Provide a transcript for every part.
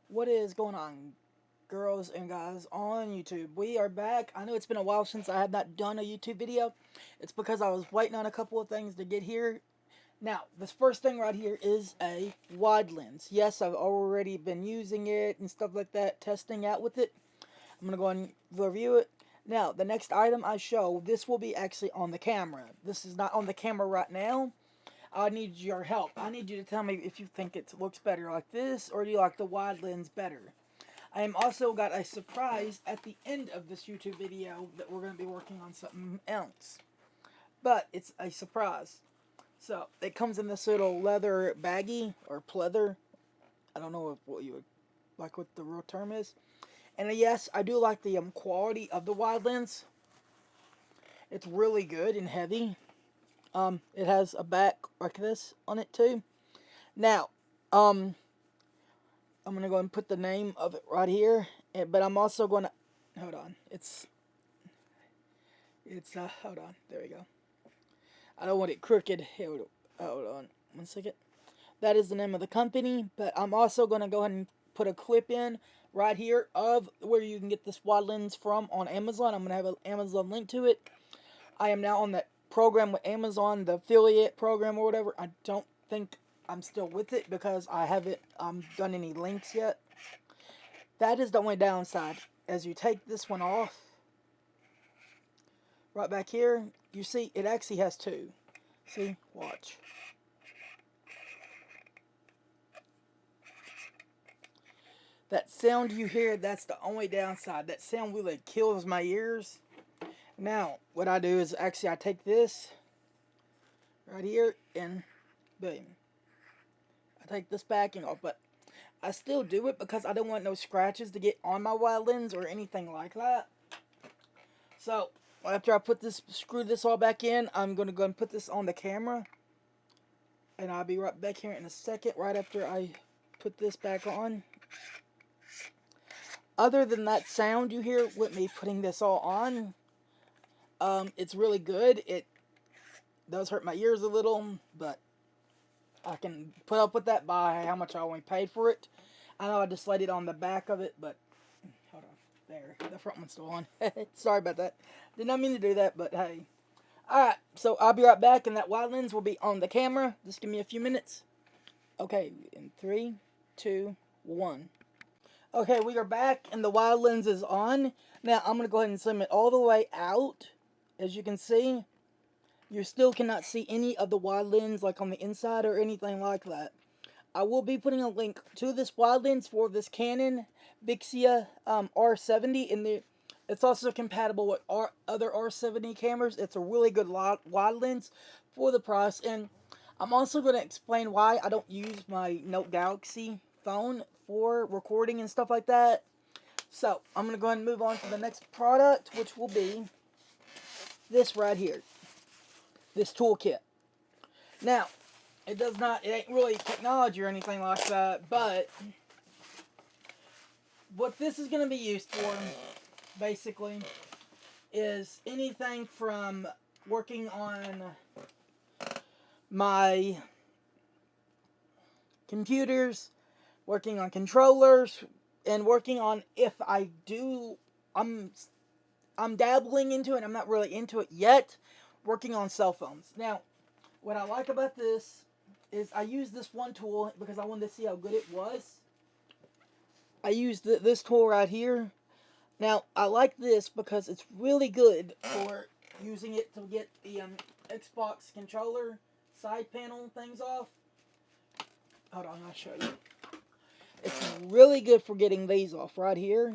What is going on, girls and guys on YouTube? We are back. I know it's been a while since I have not done a YouTube video. It's because I was waiting on a couple of things to get here. Now, this first thing right here is a wide lens. Yes, I've already been using it and stuff like that, testing out with it. I'm going to go and review it. Now, the next item I show, this will be actually on the camera. This is not on the camera right now. I need your help. I need you to tell me if you think it looks better like this or do you like the wide lens better. I am also got a surprise at the end of this YouTube video that we're going to be working on something else. But it's a surprise. So, it comes in this little leather baggie or pleather. I don't know what you would like what the real term is. And yes, I do like the quality of the wide lens. It's really good and heavy. It has a back like this on it too. Now, I'm gonna go and put the name of it right here. But I'm also gonna hold on. It's hold on. There we go. I don't want it crooked. Hold on. 1 second. That is the name of the company. But I'm also gonna go ahead and put a clip in right here of where you can get this wide lens from on Amazon. I'm gonna have an Amazon link to it. I am now on that program with Amazon, the affiliate program or whatever. I don't think I'm still with it because I haven't done any links yet. That is the only downside. As you take this one off, right back here, you see it actually has two. See? Watch. That sound you hear, that's the only downside. That sound really kills my ears. Now, what I do is actually I take this right here and boom. I take this backing off, but I still do it because I don't want no scratches to get on my wide lens or anything like that. So, after I screw this all back in, I'm going to go and put this on the camera. And I'll be right back here in a second, right after I put this back on. Other than that sound you hear with me putting this all on, it's really good. It does hurt my ears a little, but I can put up with that by how much I only paid for it. I know I just laid it on the back of it, but hold on. There, the front one's still on. Sorry about that. Did not mean to do that, but hey. Alright, so I'll be right back, and that wide lens will be on the camera. Just give me a few minutes. Okay, in 3, 2, 1. Okay, we are back, and the wide lens is on. Now, I'm going to go ahead and zoom it all the way out. As you can see, you still cannot see any of the wide lens, like on the inside or anything like that. I will be putting a link to this wide lens for this Canon Vixia R70 in the. It's also compatible with other R70 cameras. It's a really good wide lens for the price, and I'm also going to explain why I don't use my Note Galaxy phone for recording and stuff like that. So I'm going to go ahead and move on to the next product, which will be this right here, this toolkit. Now, it ain't really technology or anything like that, but what this is going to be used for, basically, is anything from working on my computers, working on controllers, and working on I'm dabbling into it, I'm not really into it yet, working on cell phones. Now, what I like about this is I used this one tool because I wanted to see how good it was. I used this tool right here. Now, I like this because it's really good for using it to get the Xbox controller side panel things off. Hold on, I'll show you. It's really good for getting these off right here.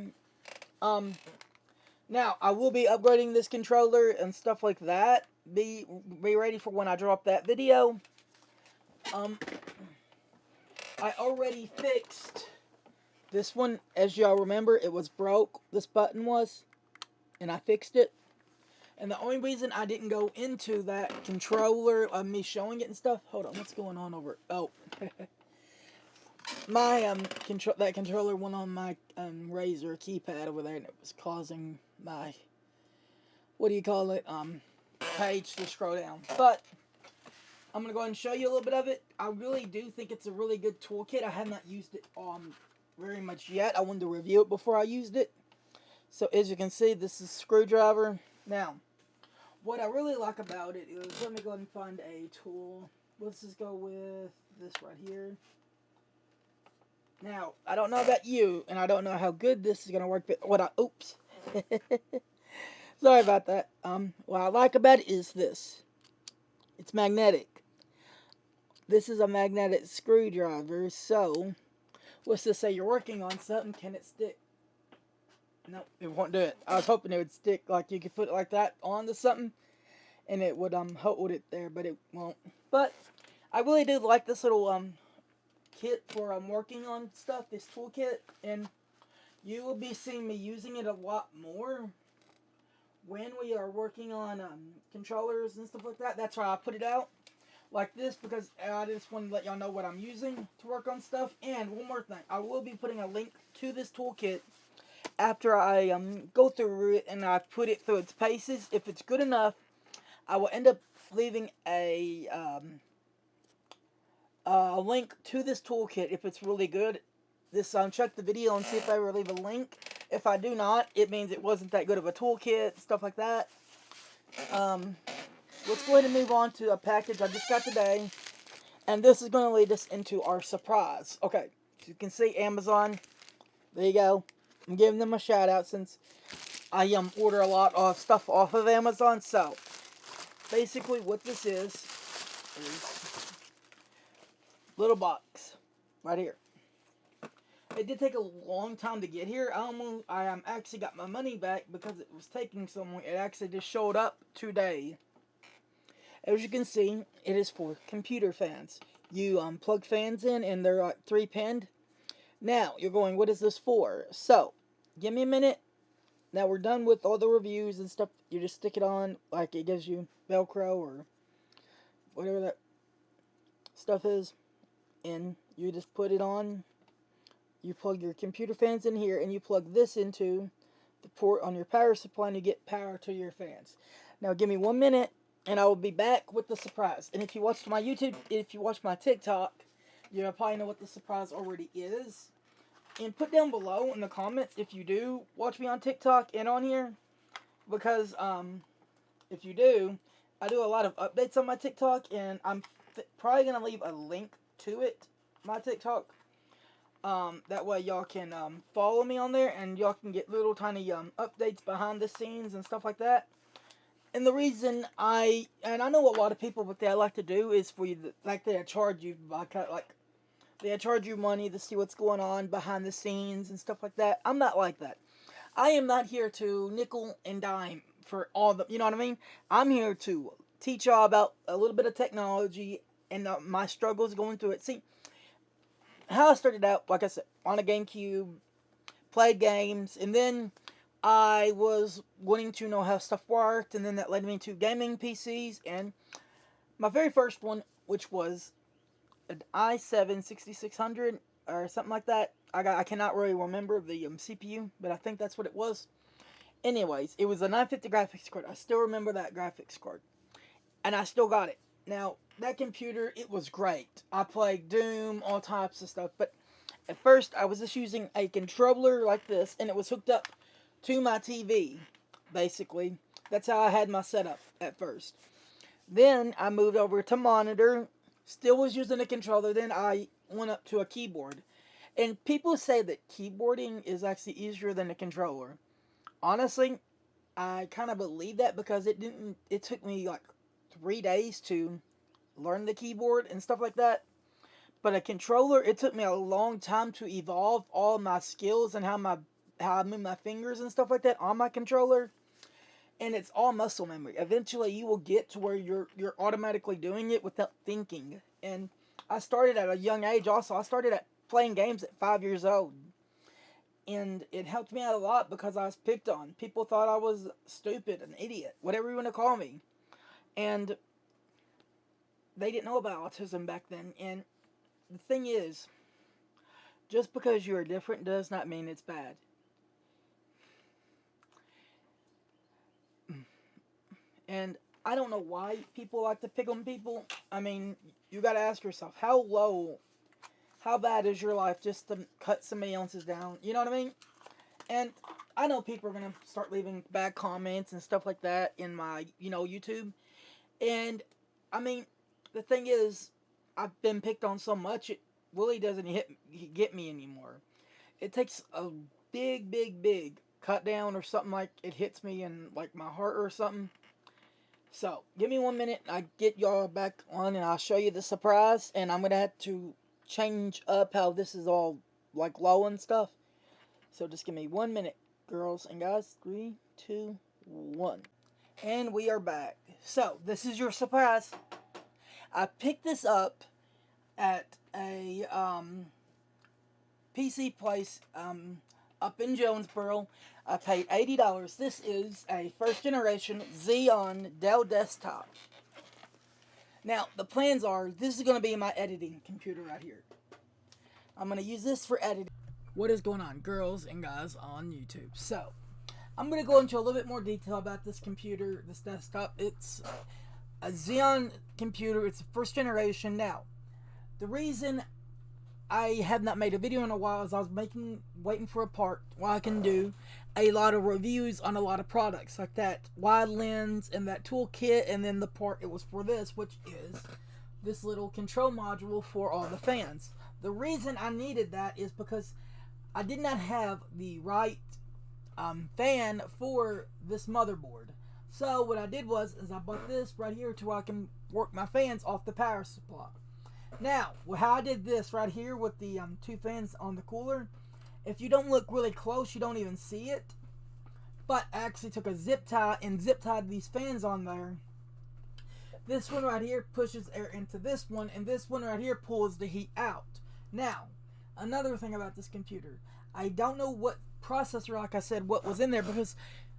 Now, I will be upgrading this controller and stuff like that. Be ready for when I drop that video. I already fixed this one. As y'all remember, it was broke. This button was. And I fixed it. And the only reason I didn't go into that controller of me showing it and stuff. Hold on, what's going on over? Oh. My that controller went on my Razer keypad over there, and it was causing my page to scroll down. But I'm gonna go ahead and show you a little bit of it. I really do think it's a really good toolkit. I have not used it very much yet. I wanted to review it before I used it. So as you can see, this is a screwdriver. Now, what I really like about it is, let me go ahead and find a tool. Let's just go with this right here. Now, I don't know about you, and I don't know how good this is going to work, but oops. Sorry about that. What I like about it is this. It's magnetic. This is a magnetic screwdriver, so let's just say you're working on something, can it stick? No, it won't do it. I was hoping it would stick, like you could put it like that onto something, and it would hold it there, but it won't. But I really do like this little kit for working on stuff, this toolkit, and you will be seeing me using it a lot more when we are working on controllers and stuff like that. That's why I put it out like this, because I just want to let y'all know what I'm using to work on stuff. And one more thing, I will be putting a link to this toolkit after I go through it and I put it through its paces. If it's good enough, I will end up leaving a link to this toolkit if it's really good. This check the video and see if I ever leave a link. If I do not, it means it wasn't that good of a toolkit, stuff like that. Let's go ahead and move on to a package I just got today, and this is going to lead us into our surprise. Okay, as you can see, Amazon. There you go. I'm giving them a shout out since I order a lot of stuff off of Amazon. So basically, what this is little box right here. It did take a long time to get here. I actually got my money back because it was taking so long. It actually just showed up today. As you can see, it is for computer fans. You plug fans in, and they're 3-pinned. Now you're going, what is this for? So give me a minute. Now we're done with all the reviews and stuff. You just stick it on, like it gives you Velcro or whatever that stuff is, and you just put it on. You plug your computer fans in here, and you plug this into the port on your power supply, and you get power to your fans. Now give me 1 minute, and I will be back with the surprise. And if you watched my YouTube, if you watched my TikTok, you'll probably know what the surprise already is. And put down below in the comments if you do watch me on TikTok and on here, because if you do, I do a lot of updates on my TikTok, and I'm probably gonna leave a link to it, my TikTok. That way y'all can follow me on there, and y'all can get little tiny updates behind the scenes and stuff like that. And the reason I know a lot of people, what they like to do is for you, like they charge you by they charge you money to see what's going on behind the scenes and stuff like that. I'm not like that. I am not here to nickel and dime for all the, you know what I mean? I'm here to teach y'all about a little bit of technology and my struggles going through it. See, how I started out, like I said, on a GameCube, played games, and then I was wanting to know how stuff worked, and then that led me to gaming PCs, and my very first one, which was an i7 6600 or something like that. I cannot really remember the CPU, but I think that's what it was. Anyways, it was a 950 graphics card. I still remember that graphics card, and I still got it. Now that computer, it was great. I played Doom, all types of stuff. But at first, I was just using a controller like this, and it was hooked up to my TV. Basically, that's how I had my setup at first. Then I moved over to monitor. Still was using a controller. Then I went up to a keyboard. And people say that keyboarding is actually easier than a controller. Honestly, I kind of believe that because it took me like 3 days to learn the keyboard and stuff like that. But a controller, it took me a long time to evolve all my skills and how I move my fingers and stuff like that on my controller. And it's all muscle memory. Eventually, you will get to where you're automatically doing it without thinking. And I started at a young age. Also, I started at playing games at 5 years old, and it helped me out a lot because I was picked on. People thought I was stupid, an idiot, whatever you want to call me, and they didn't know about autism back then. And the thing is, just because you are different does not mean it's bad. And I don't know why people like to pick on people. I mean, you gotta ask yourself, how low how bad is your life just to cut somebody else's down? You know what I mean? And I know people are gonna start leaving bad comments and stuff like that in my, YouTube. And I mean, the thing is, I've been picked on so much it really doesn't get me anymore. It takes a big cut down or something like it hits me in like my heart or something. So give me 1 minute. I get y'all back on and I'll show you the surprise. And I'm gonna have to change up how this is all like low and stuff. So just give me 1 minute, girls and guys. 3, 2, 1. And we are back. So this is your surprise. I picked this up at a PC place up in Jonesboro. I paid $80. This is a first generation Xeon Dell desktop. Now the plans are this is going to be my editing computer right here. I'm going to use this for editing. What is going on, girls and guys on YouTube? So I'm going to go into a little bit more detail about this computer, this desktop. It's a Xeon computer. It's a first generation. Now, the reason I have not made a video in a while is I was waiting for a part where I can do a lot of reviews on a lot of products, like that wide lens and that toolkit, and then the part it was for this, which is this little control module for all the fans. The reason I needed that is because I did not have the right fan for this motherboard. So what I did was I bought this right here to where I can work my fans off the power supply. Now, how I did this right here with the 2 fans on the cooler, if you don't look really close, you don't even see it. But I actually took a zip tie and zip tied these fans on there. This one right here pushes air into this one, and this one right here pulls the heat out. Now, another thing about this computer, I don't know what processor, like I said, what was in there, because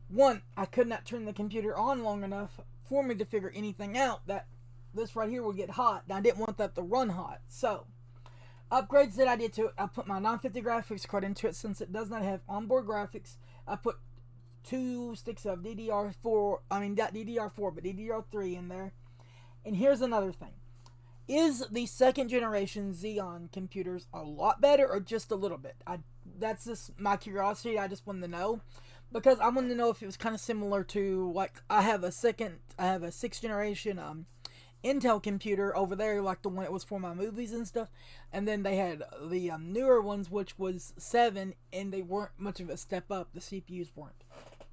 one, I could not turn the computer on long enough for me to figure anything out that this right here would get hot, and I didn't want that to run hot. So upgrades that I did to it, I put my 950 graphics card into it. Since it does not have onboard graphics, I put 2 sticks of DDR4, not DDR4 but DDR3 in there. And here's another thing, is the second generation Xeon computers a lot better or just a little bit? That's just my curiosity. I just wanted to know, because I wanted to know if it was kind of similar to, like, I have a 6th generation Intel computer over there, like the one it was for my movies and stuff, and then they had the newer ones, which was 7, and they weren't much of a step up. The CPUs weren't,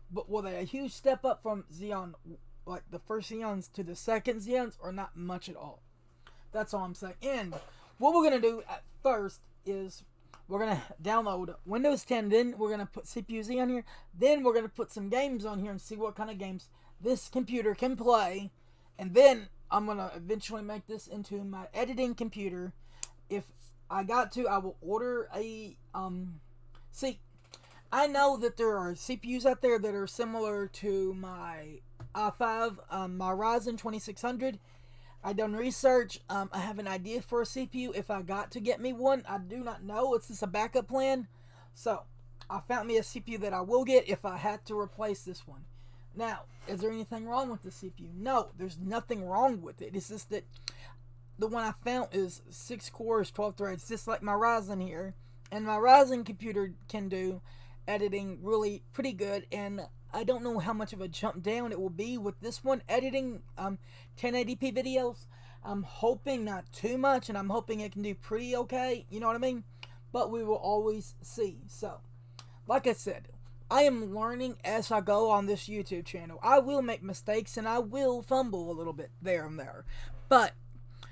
but were they a huge step up from Xeon, like the first Xeons to the second Xeons, or not much at all? That's all I'm saying. And what we're gonna do at first is we're gonna download Windows 10, then we're gonna put CPU-Z on here, then we're gonna put some games on here and see what kind of games this computer can play, and then I'm going to eventually make this into my editing computer. If I got to, I will order a, see, I know that there are CPUs out there that are similar to my i5, my Ryzen 2600. I done research. I have an idea for a CPU if I got to get me one. I do not know. It's just a backup plan. So, I found me a CPU that I will get if I had to replace this one. Now, is there anything wrong with the CPU? No, there's nothing wrong with it. It's just that the one I found is 6 cores, 12 threads, just like my Ryzen here. And my Ryzen computer can do editing really pretty good. And I don't know how much of a jump down it will be with this one editing 1080p videos. I'm hoping not too much, and I'm hoping it can do pretty okay. You know what I mean? But we will always see. So, like I said, I am learning as I go on this YouTube channel. I will make mistakes and I will fumble a little bit there and there. But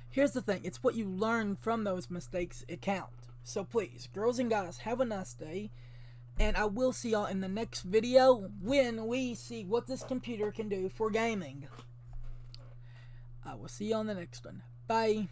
here's the thing. It's what you learn from those mistakes it counts. So please, girls and guys, have a nice day. And I will see y'all in the next video when we see what this computer can do for gaming. I will see you on the next one. Bye.